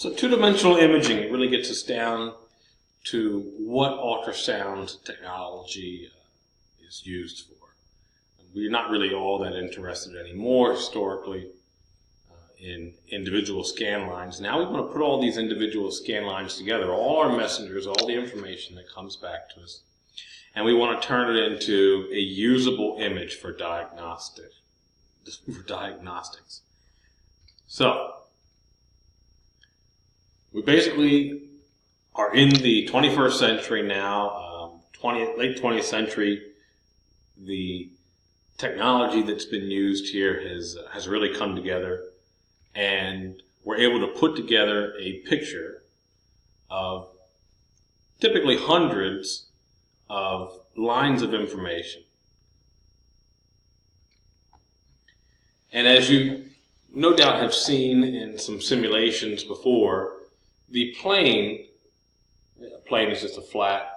So two-dimensional imaging, it really gets us down to what ultrasound technology is used for. We're not really all that interested anymore historically in individual scan lines. Now we want to put all these individual scan lines together, all our messengers, all the information that comes back to us, and we want to turn it into a usable image for diagnostics. So we basically are in the 21st century now, late 20th century. The technology that's been used here has really come together, and we're able to put together a picture of typically hundreds of lines of information. And as you no doubt have seen in some simulations before, the plane is just a flat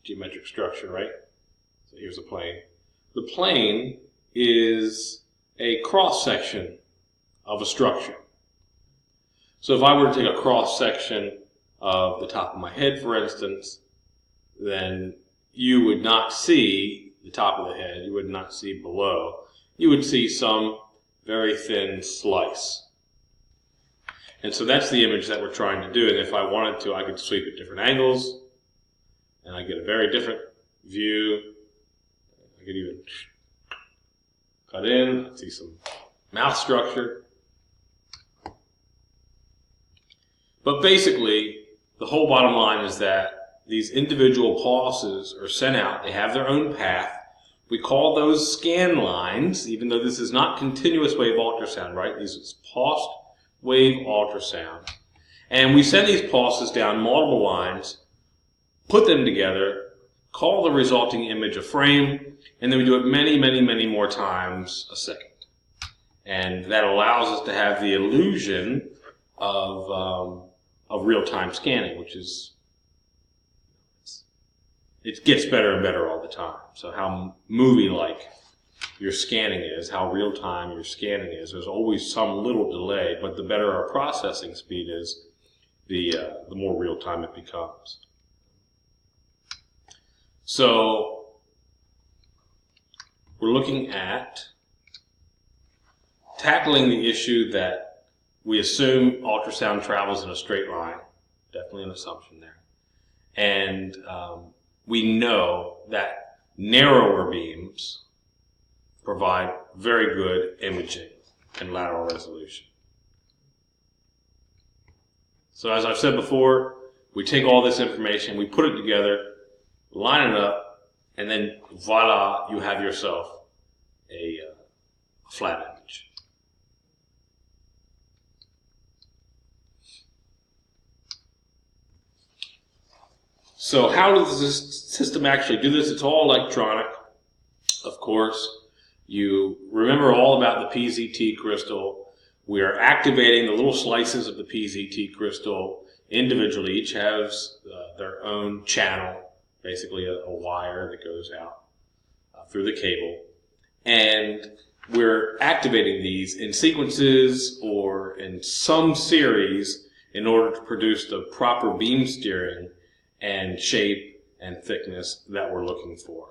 geometric structure, right? So here's a plane. The plane is a cross-section of a structure. So if I were to take a cross-section of the top of my head, for instance, then you would not see the top of the head, you would not see below. You would see some very thin slice. And so that's the image that we're trying to do. And if I wanted to, I could sweep at different angles, and I get a very different view. I could even cut in, I'd see some mouth structure. But basically, the whole bottom line is that these individual pulses are sent out. They have their own path. We call those scan lines, even though this is not continuous wave ultrasound, right? This is pulsed wave ultrasound. And we send these pulses down multiple lines, put them together, call the resulting image a frame, and then we do it many, many, many more times a second. And that allows us to have the illusion of real-time scanning, which is, it gets better and better all the time. So how movie-like your scanning is, how real-time your scanning is, there's always some little delay, but the better our processing speed is, the more real-time it becomes. So we're looking at tackling the issue that we assume ultrasound travels in a straight line. Definitely an assumption there. And we know that narrower beams provide very good imaging and lateral resolution. So as I've said before, we take all this information, we put it together, line it up, and then voila, you have yourself a flat image. So how does this system actually do this? It's all electronic, of course. You remember all about the PZT crystal. We are activating the little slices of the PZT crystal individually. Each has their own channel, basically a wire that goes out through the cable. And we're activating these in sequences or in some series in order to produce the proper beam steering and shape and thickness that we're looking for.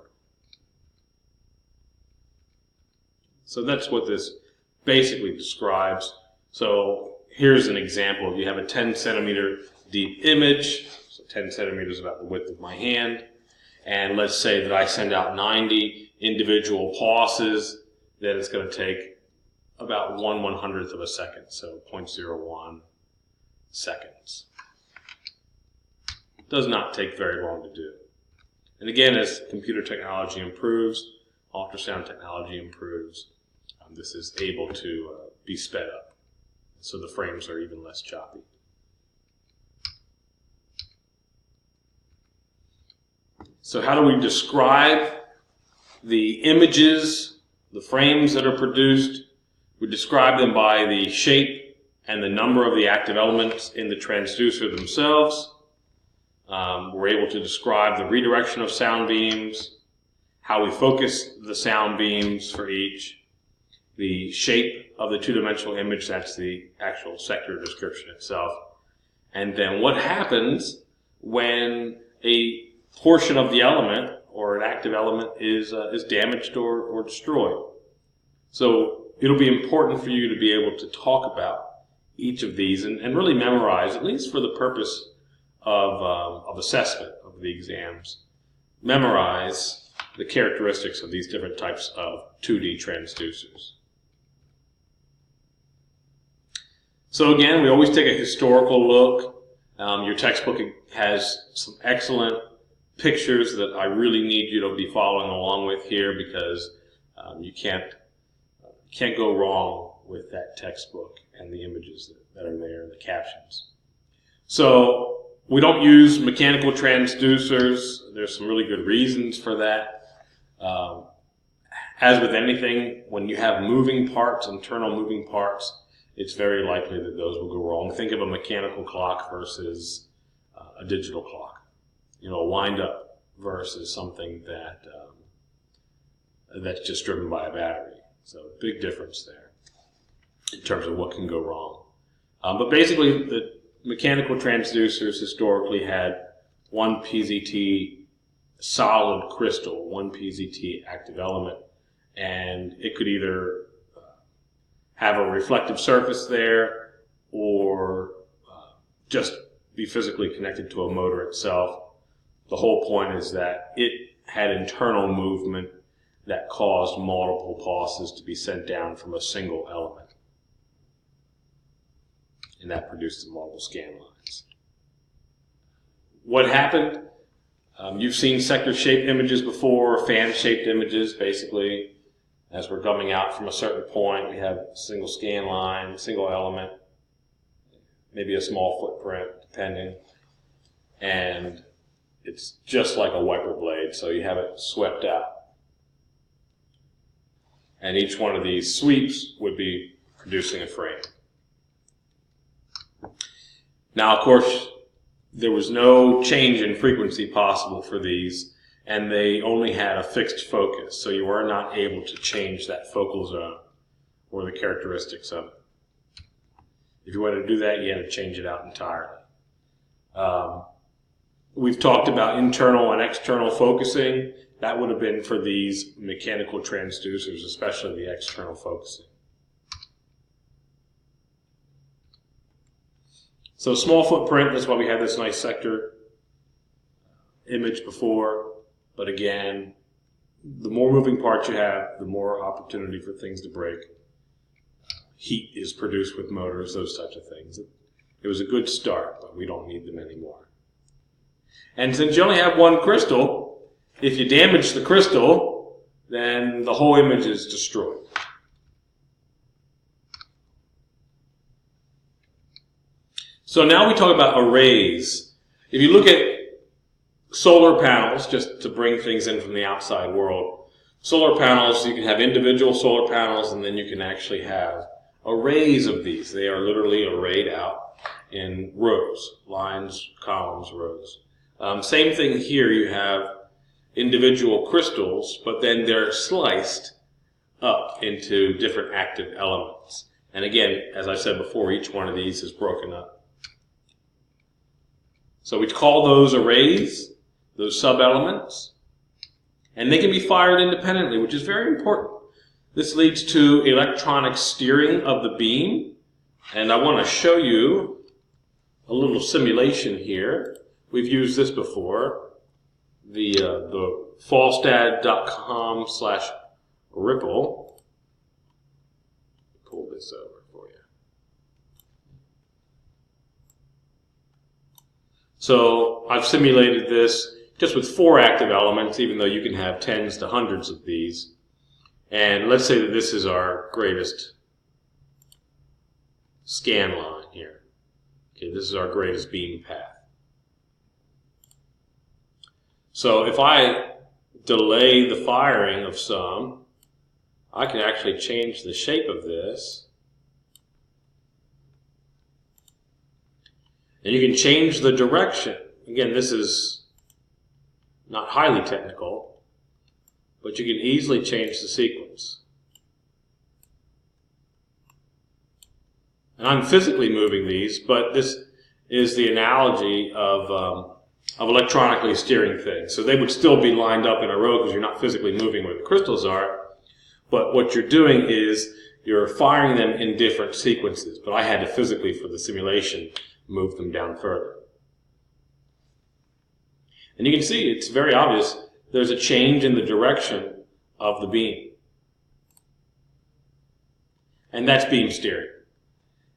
So that's what this basically describes. So here's an example. You have a 10 centimeter deep image, so 10 centimeters is about the width of my hand, and let's say that I send out 90 individual pulses, then it's going to take about 1/100th of a second, so 0.01 seconds. Does not take very long to do. And again, as computer technology improves, ultrasound technology improves, this is able to be sped up. So the frames are even less choppy. So how do we describe the images, the frames that are produced? We describe them by the shape and the number of the active elements in the transducer themselves. We're able to describe the redirection of sound beams, how we focus the sound beams for each, the shape of the two-dimensional image, that's the actual sector description itself, And then what happens when a portion of the element or an active element is damaged or destroyed. So it'll be important for you to be able to talk about each of these and really memorize, at least for the purpose of assessment of the exams, memorize the characteristics of these different types of 2D transducers. So again, we always take a historical look. Your textbook has some excellent pictures that I really need you to be following along with here, because you can't go wrong with that textbook and the images that are there and the captions. So we don't use mechanical transducers. There's some really good reasons for that. As with anything, when you have moving parts, internal moving parts, it's very likely that those will go wrong. Think of a mechanical clock versus a digital clock. You know, a wind-up versus something that that's just driven by a battery. So big difference there in terms of what can go wrong. But basically, the mechanical transducers historically had one PZT solid crystal, one PZT active element, and it could either have a reflective surface there or just be physically connected to a motor itself. The whole point is that it had internal movement that caused multiple pulses to be sent down from a single element. And that produced the multiple scan lines. What happened? You've seen sector-shaped images before, fan-shaped images. Basically, as we're coming out from a certain point, we have a single scan line, single element, maybe a small footprint, depending. And it's just like a wiper blade, so you have it swept out. And each one of these sweeps would be producing a frame. Now, of course, there was no change in frequency possible for these, and they only had a fixed focus, so you were not able to change that focal zone or the characteristics of it. If you wanted to do that, you had to change it out entirely. We've talked about internal and external focusing. That would have been for these mechanical transducers, especially the external focusing. So small footprint, that's why we had this nice sector image before. But again, the more moving parts you have, the more opportunity for things to break. Heat is produced with motors, those types of things. It was a good start, but we don't need them anymore. And since you only have one crystal, if you damage the crystal, then the whole image is destroyed. So now we talk about arrays. If you look at solar panels, just to bring things in from the outside world, solar panels, you can have individual solar panels, and then you can actually have arrays of these. They are literally arrayed out in rows, lines, columns, rows. Same thing here, you have individual crystals, but then they're sliced up into different active elements. And again, as I said before, each one of these is broken up. So we call those arrays, those sub-elements, and they can be fired independently, which is very important. This leads to electronic steering of the beam, and I want to show you a little simulation here. We've used this before, the falstad.com/Ripple. Pull this over for you. So I've simulated this just with 4 active elements, even though you can have tens to hundreds of these. And let's say that this is our greatest scan line here. Okay, this is our greatest beam path. So if I delay the firing of some, I can actually change the shape of this. And you can change the direction. Again, this is not highly technical, but you can easily change the sequence. And I'm physically moving these, but this is the analogy of electronically steering things. So they would still be lined up in a row because you're not physically moving where the crystals are. But what you're doing is you're firing them in different sequences. But I had to physically, for the simulation, move them down further. And you can see, it's very obvious, there's a change in the direction of the beam. And that's beam steering.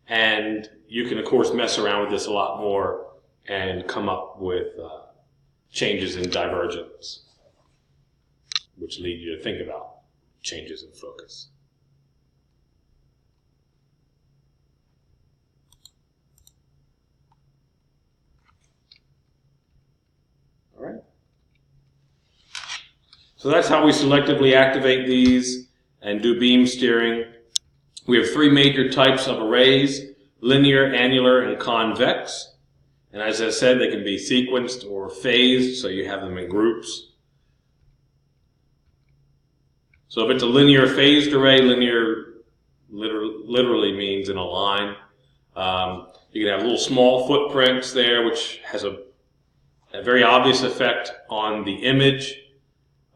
And you can, of course, mess around with this a lot more and come up with changes in divergence, which lead you to think about changes in focus. All right. So that's how we selectively activate these and do beam steering. We have three major types of arrays: linear, annular, and convex. And as I said, they can be sequenced or phased, so you have them in groups. So if it's a linear phased array, linear literally means in a line. You can have little small footprints there, which has a very obvious effect on the image.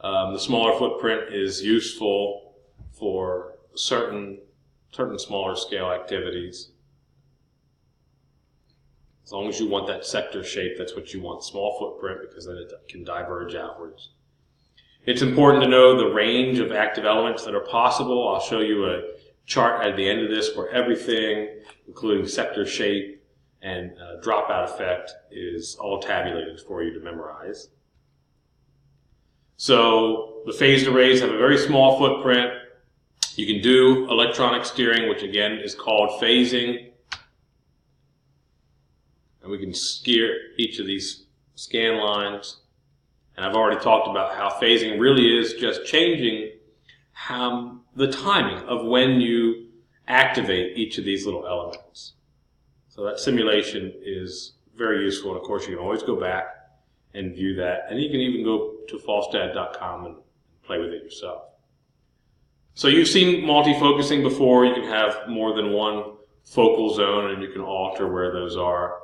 The smaller footprint is useful for certain smaller scale activities. As long as you want that sector shape, that's what you want, small footprint, because then it can diverge outwards. It's important to know the range of active elements that are possible. I'll show you a chart at the end of this where everything, including sector shape and dropout effect, is all tabulated for you to memorize. So the phased arrays have a very small footprint. You can do electronic steering, which again is called phasing. And we can steer each of these scan lines. And I've already talked about how phasing really is just changing the timing of when you activate each of these little elements. So that simulation is very useful. And of course, you can always go back and view that. And you can even go to falstad.com and play with it yourself. So you've seen multifocusing before. You can have more than one focal zone, and you can alter where those are.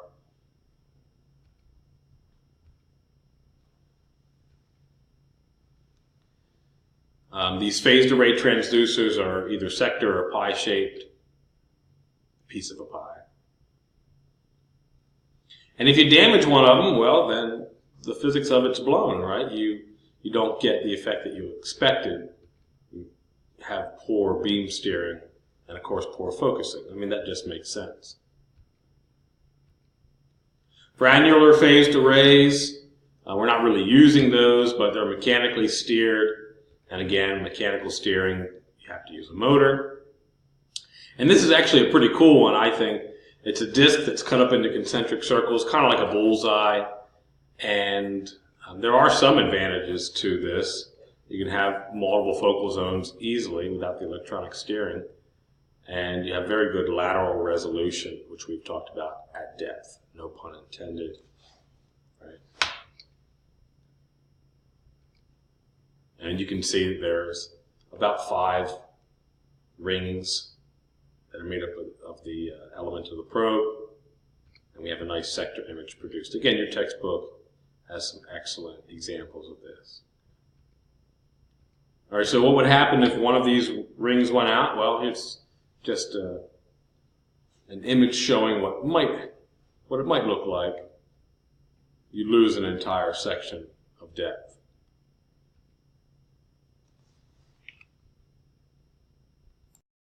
These phased array transducers are either sector or pie-shaped, piece of a pie. And if you damage one of them, well, then the physics of it's blown, right? You don't get the effect that you expected. You have poor beam steering and, of course, poor focusing. I mean, that just makes sense. For annular phased arrays, we're not really using those, but they're mechanically steered. And again, mechanical steering, you have to use a motor. And this is actually a pretty cool one, I think. It's a disc that's cut up into concentric circles, kind of like a bullseye. And there are some advantages to this. You can have multiple focal zones easily without the electronic steering. And you have very good lateral resolution, which we've talked about at depth. No pun intended. Right. And you can see that there's about 5 rings that are made up of the element of the probe. And we have a nice sector image produced. Again, your textbook has some excellent examples of this. All right, so what would happen if one of these rings went out? Well, it's just an image showing what it might look like. You lose an entire section of depth.